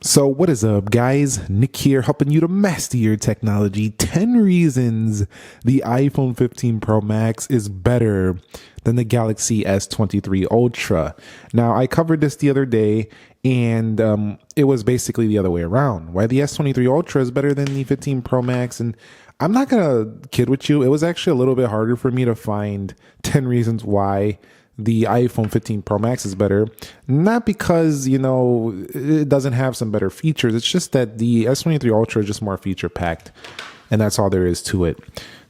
So what is up, guys? Nick here, helping you to master your technology. 10 reasons the iPhone 15 Pro Max is better than the Galaxy S23 Ultra. Now, I covered this the other day, and it was basically the other way around. Why the S23 Ultra is better than the 15 Pro Max, and I'm not gonna kid with you. It was actually a little bit harder for me to find 10 reasons why the iPhone 15 Pro Max is better. Not because, it doesn't have some better features. It's just that the S23 Ultra is just more feature packed, and that's all there is to it.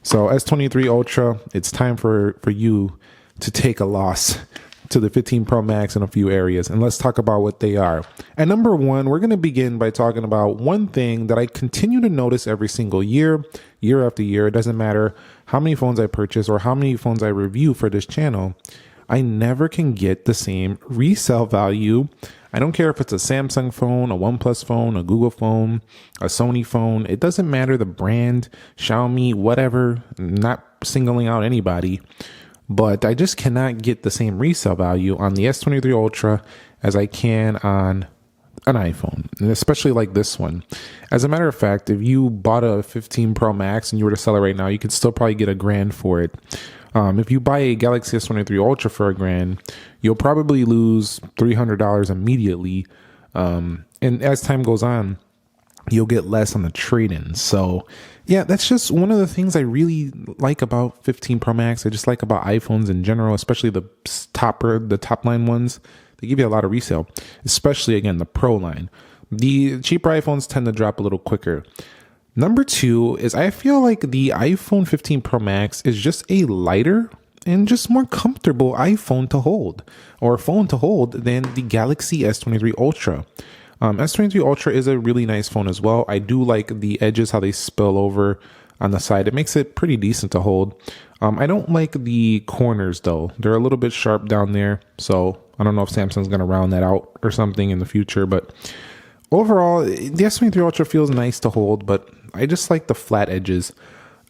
So S23 Ultra, it's time for you to take a loss to the 15 Pro Max in a few areas, and let's talk about what they are. And number one, we're going to begin by talking about one thing that I continue to notice every single year after year. It doesn't matter how many phones I purchase or how many phones I review for this channel. I never can get the same resale value. I don't care if it's a Samsung phone, a OnePlus phone, a Google phone, a Sony phone. It doesn't matter the brand, Xiaomi, whatever. I'm not singling out anybody, but I just cannot get the same resale value on the S23 Ultra as I can on an iPhone, and especially like this one. As a matter of fact, if you bought a 15 Pro Max and you were to sell it right now, you could still probably get $1,000 for it. If you buy a Galaxy S23 Ultra for $1,000, you'll probably lose $300 immediately. And as time goes on, you'll get less on the trade-in. So yeah, that's just one of the things I really like about 15 Pro Max. I just like about iPhones in general, especially the top line ones. They give you a lot of resale, especially again, the Pro line. The cheaper iPhones tend to drop a little quicker. Number two is I feel like the iPhone 15 Pro Max is just a lighter and just more comfortable iPhone to hold or phone to hold than the Galaxy S23 Ultra. S23 Ultra is a really nice phone as well. I do like the edges, how they spill over on the side. It makes it pretty decent to hold. I don't like the corners though. They're a little bit sharp down there. So I don't know if Samsung's going to round that out or something in the future, but overall, the S23 Ultra feels nice to hold, but I just like the flat edges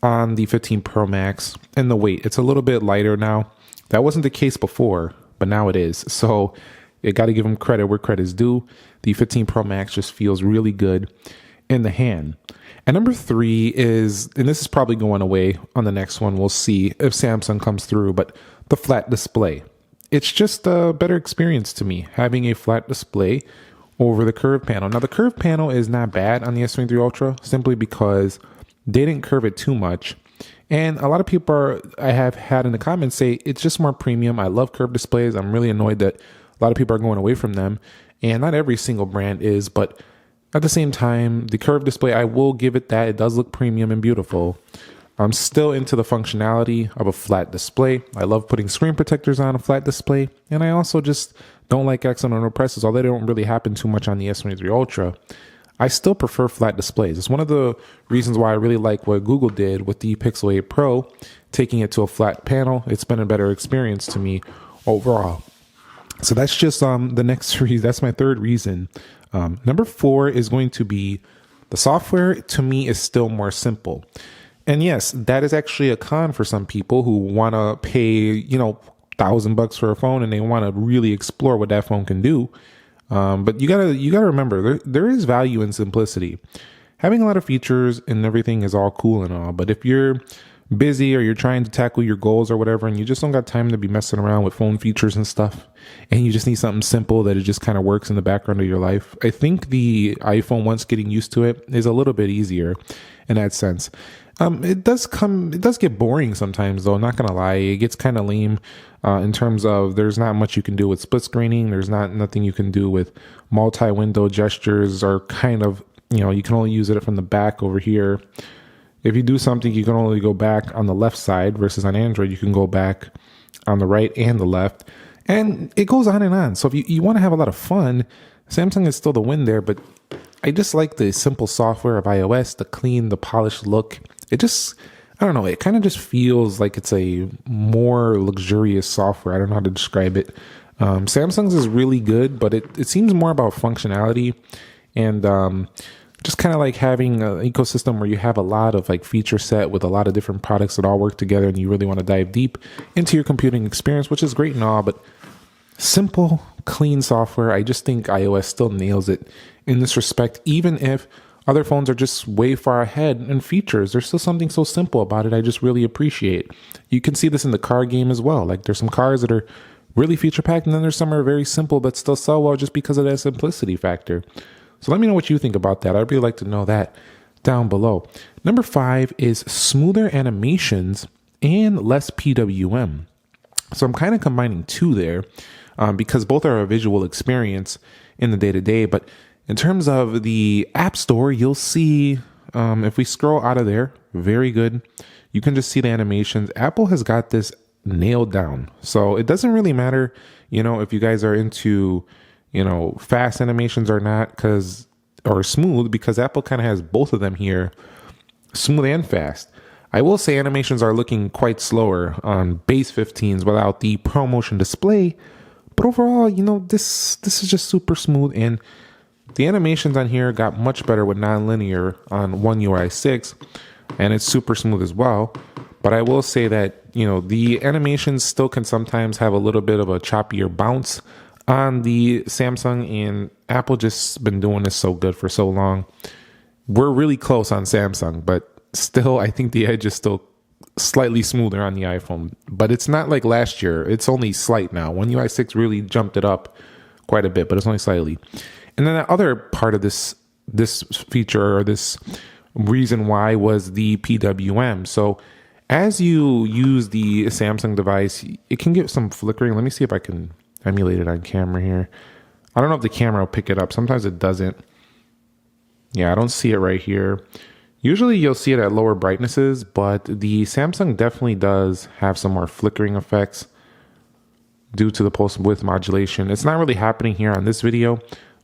on the 15 Pro Max and the weight. It's a little bit lighter now. That wasn't the case before, but now it is. So you got to give them credit where credit's due. The 15 Pro Max just feels really good in the hand. And number three is, and this is probably going away on the next one. We'll see if Samsung comes through, but the flat display. It's just a better experience to me, having a flat display over the curved panel. Now, the curved panel is not bad on the S23 Ultra simply because they didn't curve it too much. And a lot of people I have had in the comments say it's just more premium. I love curved displays. I'm really annoyed that a lot of people are going away from them. And not every single brand is, but at the same time, the curved display, I will give it that. It does look premium and beautiful. I'm still into the functionality of a flat display. I love putting screen protectors on a flat display. And I also just don't like accidental presses, although they don't really happen too much on the S23 Ultra. I still prefer flat displays. It's one of the reasons why I really like what Google did with the Pixel 8 Pro, taking it to a flat panel. It's been a better experience to me overall. So that's just the next reason. That's my third reason. Number four is going to be the software. To me, is still more simple. And yes, that is actually a con for some people who want to pay, $1,000 for a phone and they want to really explore what that phone can do. But you gotta remember there is value in simplicity. Having a lot of features and everything is all cool and all, but if you're busy or you're trying to tackle your goals or whatever, and you just don't got time to be messing around with phone features and stuff, and you just need something simple that it just kind of works in the background of your life, I think the iPhone, once getting used to it, is a little bit easier in that sense. It does get boring sometimes though, not gonna lie. It gets kind of lame in terms of there's not much you can do with split screening. There's nothing you can do with multi-window gestures, or kind of, you can only use it from the back over here. If you do something, you can only go back on the left side, versus on Android, you can go back on the right and the left. And it goes on and on. So if you want to have a lot of fun, Samsung is still the win there, but I just like the simple software of iOS, the clean, the polished look. It just, I don't know, it kind of just feels like it's a more luxurious software. I don't know how to describe it. Samsung's is really good, but it seems more about functionality and just kind of like having an ecosystem where you have a lot of like feature set with a lot of different products that all work together, and you really want to dive deep into your computing experience, which is great and all, but Simple, clean software. I just think iOS still nails it in this respect, even if other phones are just way far ahead in features. There's still something so simple about it I just really appreciate. You can see this in the car game as well. Like there's some cars that are really feature packed, and then there's some that are very simple but still sell well just because of that simplicity factor. So let me know what you think about that. I'd really like to know that down below. Number 5 is smoother animations and less PWM. So I'm kind of combining two there because both are a visual experience in the day-to-day. But in terms of the App Store, you'll see if we scroll out of there, very good. You can just see the animations. Apple has got this nailed down. So it doesn't really matter, if you guys are into, fast animations or not, or smooth, because Apple kind of has both of them here, smooth and fast. I will say animations are looking quite slower on base 15s without the ProMotion display, but overall, this is just super smooth, and the animations on here got much better with nonlinear on One UI 6, and it's super smooth as well. But I will say that, the animations still can sometimes have a little bit of a choppier bounce on the Samsung, and Apple just been doing this so good for so long. We're really close on Samsung, but still, I think the edge is still slightly smoother on the iPhone. But it's not like last year. It's only slight now. One UI 6 really jumped it up quite a bit, but it's only slightly. And then the other part of this feature, or this reason why, was the PWM. So as you use the Samsung device, it can get some flickering. Let me see if I can emulate it on camera here. I don't know if the camera will pick it up. Sometimes it doesn't. Yeah, I don't see it right here. Usually you'll see it at lower brightnesses, but the Samsung definitely does have some more flickering effects due to the pulse width modulation. It's not really happening here on this video,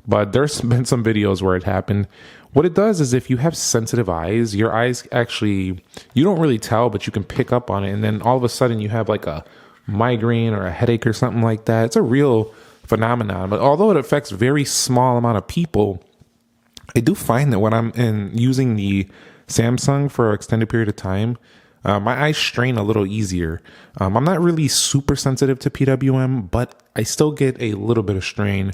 but there's been some videos where it happened. What it does is, if you have sensitive eyes, your eyes actually, you don't really tell, but you can pick up on it. And then all of a sudden you have like a migraine or a headache or something like that. It's a real phenomenon. But although it affects very small amount of people, I do find that when I'm using the Samsung for an extended period of time, my eyes strain a little easier. I'm not really super sensitive to PWM, but I still get a little bit of strain,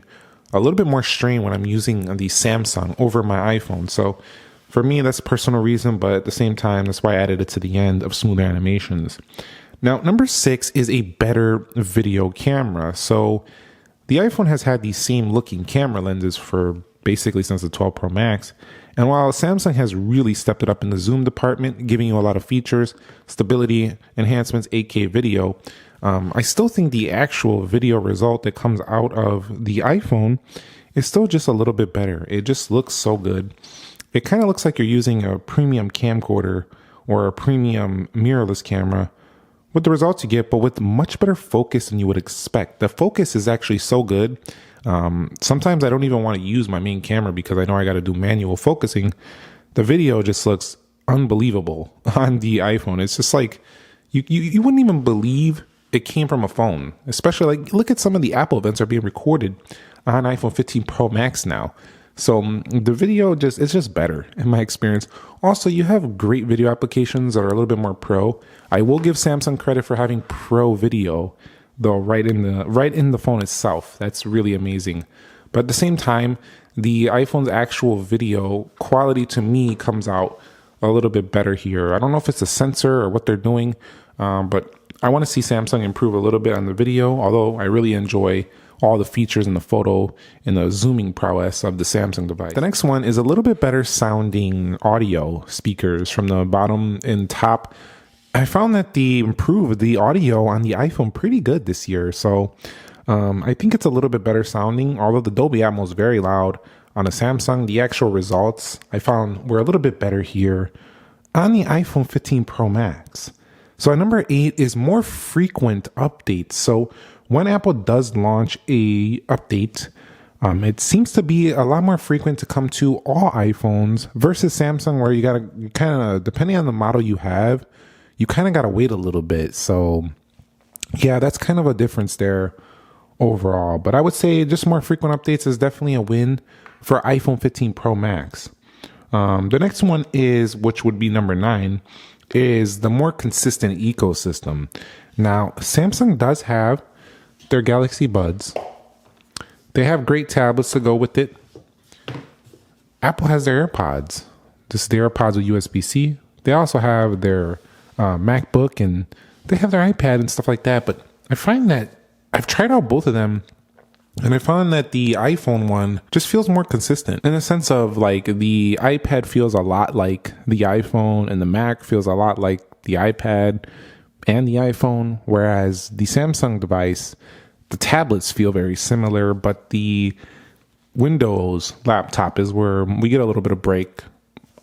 a little bit more strain when I'm using the Samsung over my iPhone. So for me, that's a personal reason, but at the same time, that's why I added it to the end of smoother animations. Now, number 6 is a better video camera. So the iPhone has had these same looking camera lenses for basically since the 12 Pro Max. And while Samsung has really stepped it up in the zoom department, giving you a lot of features, stability, enhancements, 8K video, I still think the actual video result that comes out of the iPhone is still just a little bit better. It just looks so good. It kind of looks like you're using a premium camcorder or a premium mirrorless camera with the results you get, but with much better focus than you would expect. The focus is actually so good. Sometimes I don't even want to use my main camera because I know I got to do manual focusing. The video just looks unbelievable on the iPhone. It's just like you wouldn't even believe it came from a phone. Especially like, look at some of the Apple events are being recorded on iPhone 15 Pro Max now. So the video it's just better in my experience. Also, you have great video applications that are a little bit more pro. I will give Samsung credit for having pro video, though, right in the phone itself. That's really amazing. But at the same time, the iPhone's actual video quality to me comes out a little bit better here. I don't know if it's a sensor or what they're doing, but I want to see Samsung improve a little bit on the video, although I really enjoy all the features in the photo and the zooming prowess of the Samsung device. The next one is a little bit better sounding audio speakers from the bottom and top. I found that they improved the audio on the iPhone pretty good this year. So I think it's a little bit better sounding, although the Dolby Atmos is very loud on the Samsung. The actual results I found were a little bit better here on the iPhone 15 Pro Max. So at number 8 is more frequent updates. So when Apple does launch a update, it seems to be a lot more frequent to come to all iPhones versus Samsung, where you kind of, depending on the model you have, you kind of got to wait a little bit. So yeah, that's kind of a difference there overall. But I would say just more frequent updates is definitely a win for iPhone 15 Pro Max. The next one is, which would be number 9, is the more consistent ecosystem. Now, Samsung does have their Galaxy Buds. They have great tablets to go with it. Apple has their AirPods. This is the AirPods with USB-C. They also have their MacBook, and they have their iPad and stuff like that. But I find that I've tried out both of them, and I found that the iPhone one just feels more consistent in the sense of like the iPad feels a lot like the iPhone, and the Mac feels a lot like the iPad and the iPhone, whereas the Samsung device, the tablets feel very similar, but the Windows laptop is where we get a little bit of break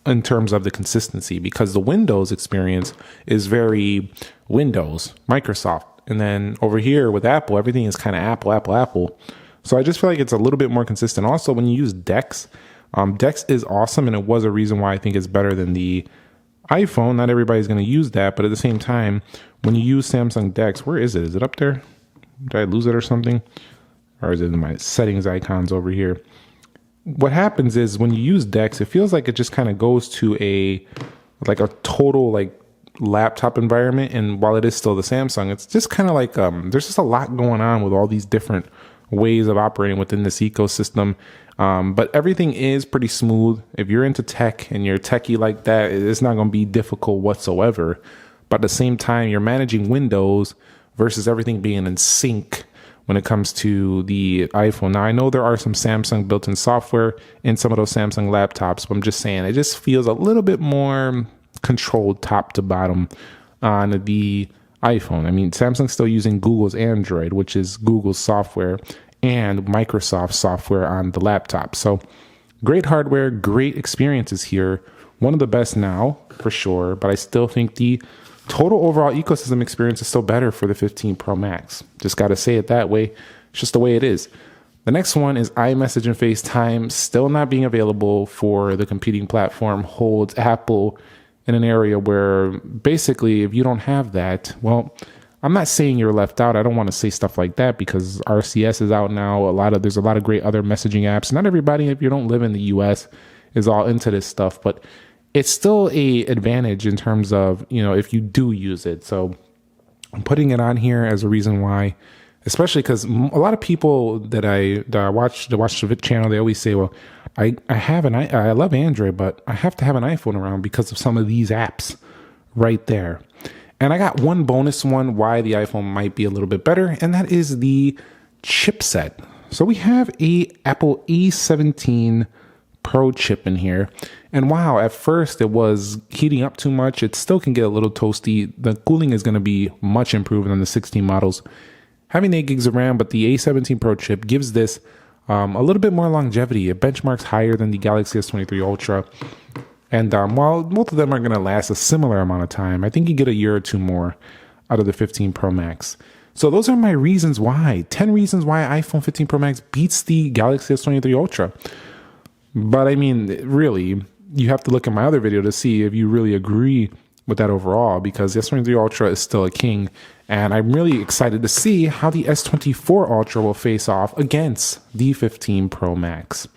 in terms of the consistency, because the Windows experience is very Windows, Microsoft. And then over here with Apple, everything is kind of Apple. So I just feel like it's a little bit more consistent. Also, when you use Dex, Dex is awesome, and it was a reason why I think it's better than the iPhone. Not everybody's going to use that, but at the same time, when you use Samsung Dex, where is it? Is it up there? Did I lose it or something? Or is it in my settings icons over here? What happens is when you use Dex, it feels like it just kind of goes to a total like laptop environment. And while it is still the Samsung, it's just kind of like there's just a lot going on with all these different ways of operating within this ecosystem. But everything is pretty smooth. If you're into tech and you're techie like that, it's not going to be difficult whatsoever. But at the same time, you're managing Windows versus everything being in sync when it comes to the iPhone. Now, I know there are some Samsung built-in software in some of those Samsung laptops, but I'm just saying it just feels a little bit more controlled top to bottom on the iPhone. I mean, Samsung's still using Google's Android, which is Google's software, and Microsoft software on the laptop. So great hardware, great experiences here. One of the best now, for sure, but I still think the total overall ecosystem experience is still better for the 15 Pro Max. Just got to say it that way. It's just the way it is. The next one is iMessage and FaceTime, still not being available for the competing platform, holds Apple in an area where basically if you don't have that, well, I'm not saying you're left out. I don't want to say stuff like that because RCS is out now. There's a lot of great other messaging apps. Not everybody, if you don't live in the US, is all into this stuff, but it's still a advantage in terms of, if you do use it. So I'm putting it on here as a reason why, especially because a lot of people that I watch the channel, they always say, well, I love Android, but I have to have an iPhone around because of some of these apps right there. And I got one bonus one why the iPhone might be a little bit better, and that is the chipset. So we have a Apple A17 Pro chip in here. And wow, at first it was heating up too much. It still can get a little toasty. The cooling is going to be much improved on the 16 models. Having 8 gigs of RAM, but the A17 Pro chip gives this a little bit more longevity. It benchmarks higher than the Galaxy S23 Ultra. And while both of them are going to last a similar amount of time, I think you get a year or two more out of the 15 Pro Max. So those are my reasons why. 10 reasons why iPhone 15 Pro Max beats the Galaxy S23 Ultra. But I mean, really, you have to look at my other video to see if you really agree with that overall, because the S23 Ultra is still a king. And I'm really excited to see how the S24 Ultra will face off against the 15 Pro Max.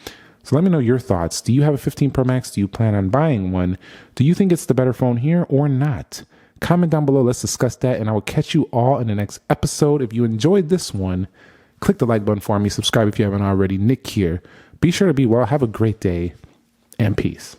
So let me know your thoughts. Do you have a 15 Pro Max? Do you plan on buying one? Do you think it's the better phone here or not? Comment down below. Let's discuss that. And I will catch you all in the next episode. If you enjoyed this one, click the like button for me. Subscribe if you haven't already. Nick here. Be sure to be well. Have a great day and peace.